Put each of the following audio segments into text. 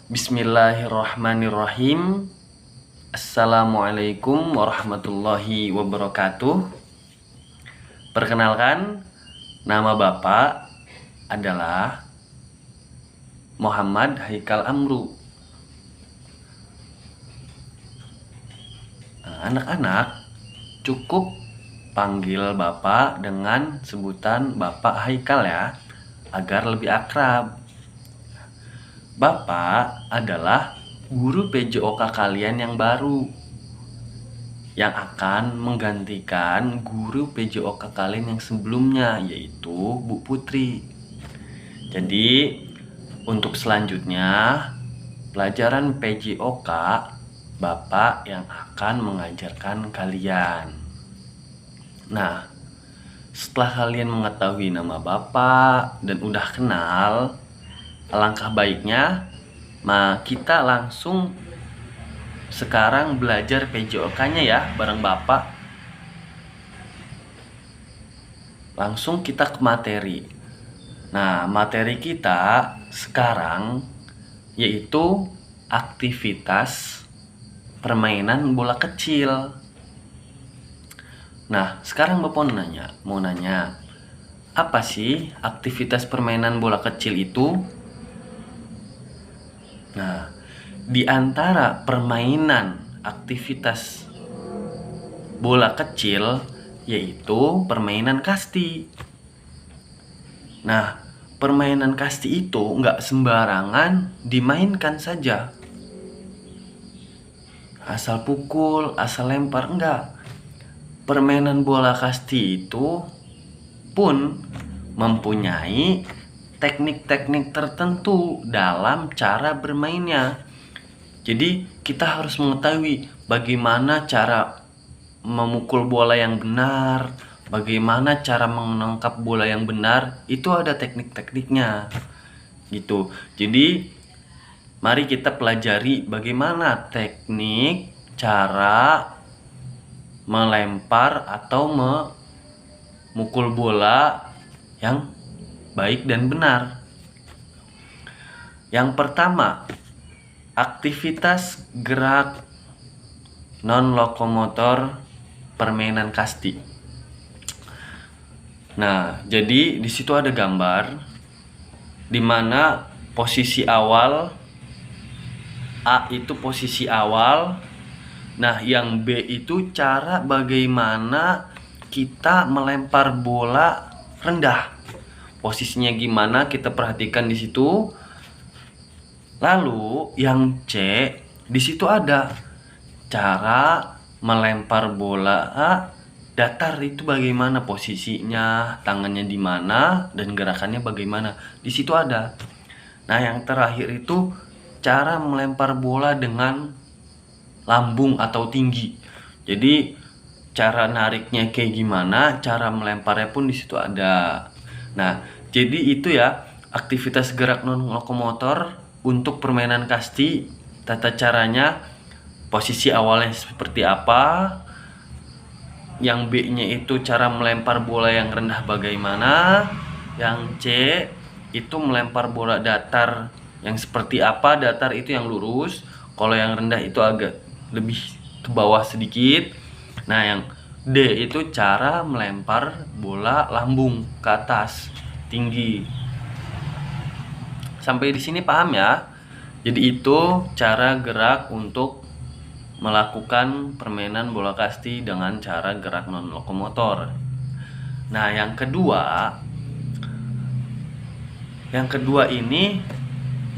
Bismillahirrahmanirrahim. Assalamualaikum warahmatullahi wabarakatuh. Perkenalkan, nama Bapak adalah Muhammad Haikal Amru. Anak-anak cukup panggil Bapak dengan sebutan Bapak Haikal ya, agar lebih akrab. Bapak adalah guru PJOK kalian yang baru, yang akan menggantikan guru PJOK kalian yang sebelumnya, yaitu Bu Putri. Jadi untuk selanjutnya pelajaran PJOK, Bapak yang akan mengajarkan kalian. Nah, setelah kalian mengetahui nama Bapak dan udah kenal, alangkah baiknya kita langsung sekarang belajar PJOK-nya ya bareng Bapak. Langsung kita ke materi. Nah, materi kita sekarang yaitu aktivitas permainan bola kecil. Nah, sekarang Bapak mau nanya, apa sih aktivitas permainan bola kecil itu? Nah, di antara permainan aktivitas bola kecil yaitu permainan kasti. Nah, permainan kasti itu nggak sembarangan dimainkan saja. Asal pukul, asal lempar, enggak. Permainan bola kasti itu pun mempunyai teknik-teknik tertentu dalam cara bermainnya. Jadi kita harus mengetahui bagaimana cara memukul bola yang benar, bagaimana cara menangkap bola yang benar, itu ada teknik-tekniknya gitu. Jadi mari kita pelajari bagaimana teknik cara melempar atau memukul bola yang baik dan benar. Yang pertama, aktivitas gerak non-lokomotor permainan kasti. Nah, jadi di situ ada gambar di mana posisi awal A itu posisi awal. Nah, yang B itu cara bagaimana kita melempar bola rendah. Posisinya gimana kita perhatikan di situ. Lalu yang C di situ ada cara melempar bola datar, itu bagaimana posisinya, tangannya di mana dan gerakannya bagaimana. Di situ ada. Nah, yang terakhir itu cara melempar bola dengan lambung atau tinggi. Jadi cara nariknya kayak gimana, cara melemparnya pun di situ ada. Nah, jadi itu ya aktivitas gerak non lokomotor untuk permainan kasti. Tata caranya, posisi awalnya seperti apa, yang B-nya itu cara melempar bola yang rendah bagaimana, yang C itu melempar bola datar yang seperti apa. Datar itu yang lurus, kalau yang rendah itu agak lebih ke bawah sedikit. Nah, yang D itu cara melempar bola lambung ke atas, tinggi. Sampai di sini paham ya? Jadi itu cara gerak untuk melakukan permainan bola kasti dengan cara gerak non lokomotor. Nah, yang kedua ini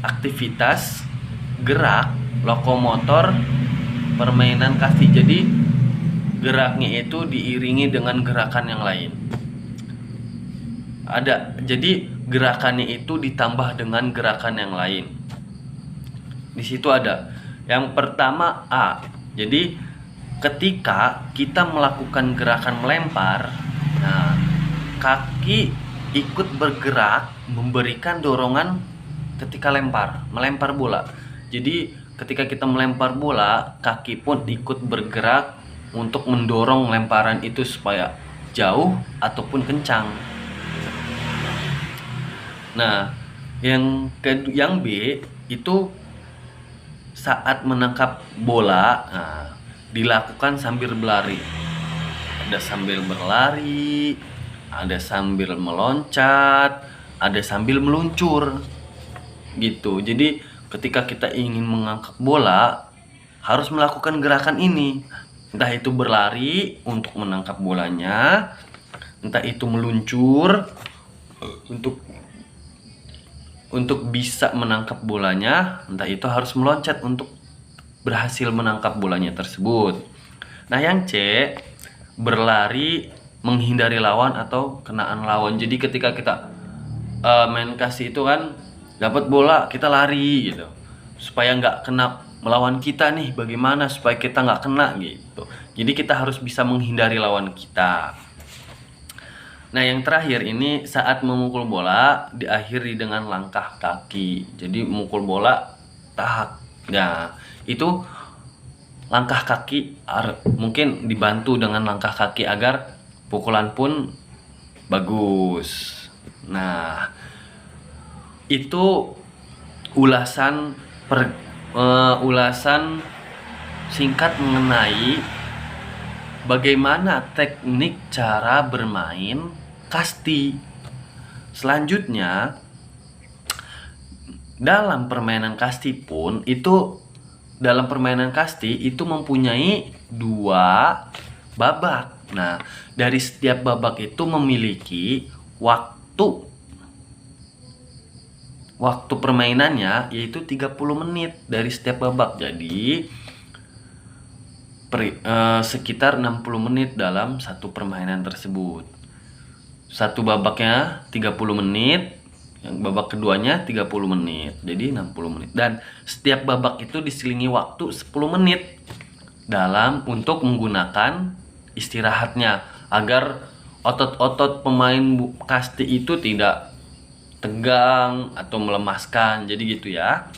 aktivitas gerak lokomotor permainan kasti. Jadi geraknya itu diiringi dengan gerakan yang lain. Jadi gerakannya itu ditambah dengan gerakan yang lain. Di situ ada. Yang pertama A. Jadi ketika kita melakukan gerakan melempar, nah, kaki ikut bergerak memberikan dorongan ketika melempar bola. Jadi ketika kita melempar bola, kaki pun ikut bergerak untuk mendorong lemparan itu supaya jauh ataupun kencang. Nah, yang B itu saat menangkap bola, nah, dilakukan sambil berlari. Ada sambil berlari, ada sambil meloncat, ada sambil meluncur gitu. Jadi ketika kita ingin mengangkat bola harus melakukan gerakan ini, entah itu berlari untuk menangkap bolanya, entah itu meluncur untuk bisa menangkap bolanya, entah itu harus meloncat untuk berhasil menangkap bolanya tersebut. Nah, yang C, berlari menghindari lawan atau kenaan lawan. Jadi ketika kita main kasih itu kan dapat bola, kita lari gitu supaya nggak kena melawan kita nih. Bagaimana supaya kita nggak kena gitu. Jadi kita harus bisa menghindari lawan kita. Nah, yang terakhir ini saat memukul bola diakhiri dengan langkah kaki. Jadi memukul bola tahak. Nah, itu langkah kaki mungkin dibantu dengan langkah kaki agar pukulan pun bagus. Nah, itu ulasan singkat mengenai bagaimana teknik cara bermain kasti. Selanjutnya, dalam permainan kasti itu mempunyai 2 babak. Nah, dari setiap babak itu memiliki waktu permainannya yaitu 30 menit dari setiap babak. Jadi sekitar 60 menit dalam satu permainan tersebut. Satu babaknya 30 menit, yang babak keduanya 30 menit. Jadi 60 menit. Dan setiap babak itu diselingi waktu 10 menit untuk menggunakan istirahatnya agar otot-otot pemain kasti itu tidak tegang atau melemaskan. Jadi gitu ya.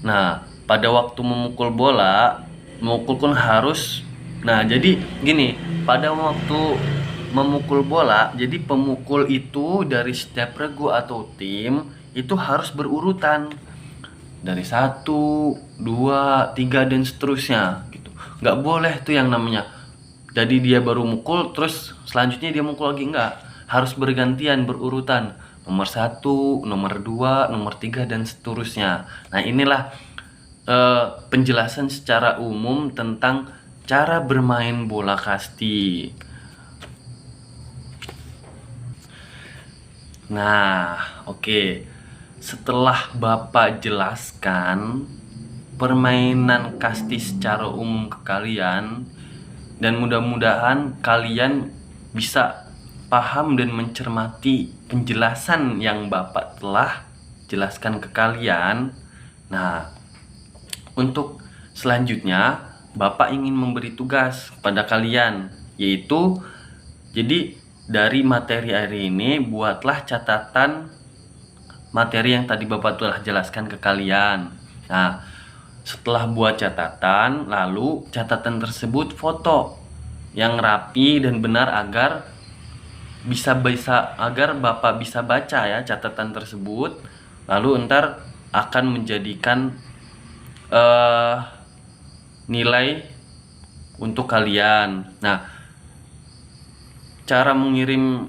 Nah, pada waktu memukul pun harus. Nah, jadi gini, pada waktu memukul bola, jadi pemukul itu dari setiap regu atau tim itu harus berurutan dari 1, 2, 3 dan seterusnya gitu. Nggak boleh tuh yang namanya jadi dia baru mukul terus selanjutnya dia mukul lagi, nggak. Harus bergantian, berurutan. Nomor 1, nomor 2, nomor 3 dan seterusnya. Nah, inilah penjelasan secara umum tentang cara bermain bola kasti. Nah, oke. Setelah Bapak jelaskan permainan kasti secara umum ke kalian, dan mudah-mudahan kalian bisa paham dan mencermati penjelasan yang Bapak telah jelaskan ke kalian. Nah, untuk selanjutnya Bapak ingin memberi tugas kepada kalian, yaitu jadi dari materi hari ini buatlah catatan materi yang tadi Bapak telah jelaskan ke kalian. Nah, setelah buat catatan, lalu catatan tersebut foto yang rapi dan benar agar Bapak bisa baca ya catatan tersebut. Lalu ntar akan menjadikan nilai untuk kalian. Nah, cara mengirim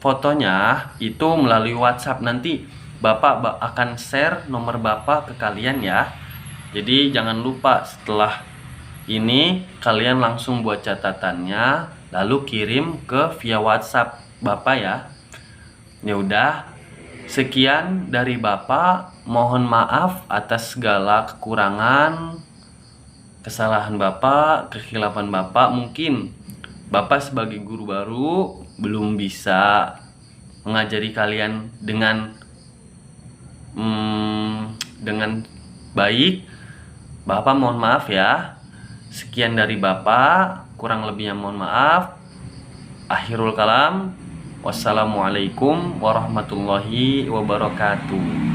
fotonya itu melalui WhatsApp. Nanti Bapak akan share nomor Bapak ke kalian ya. Jadi jangan lupa setelah ini kalian langsung buat catatannya lalu kirim via WhatsApp Bapak ya. Ya udah, sekian dari Bapak. Mohon maaf atas segala kekurangan, kesalahan Bapak, kekhilafan Bapak. Mungkin Bapak sebagai guru baru belum bisa mengajari kalian dengan baik. Bapak mohon maaf ya. Sekian dari Bapak, kurang lebihnya mohon maaf. Akhirul kalam. Wassalamualaikum warahmatullahi wabarakatuh.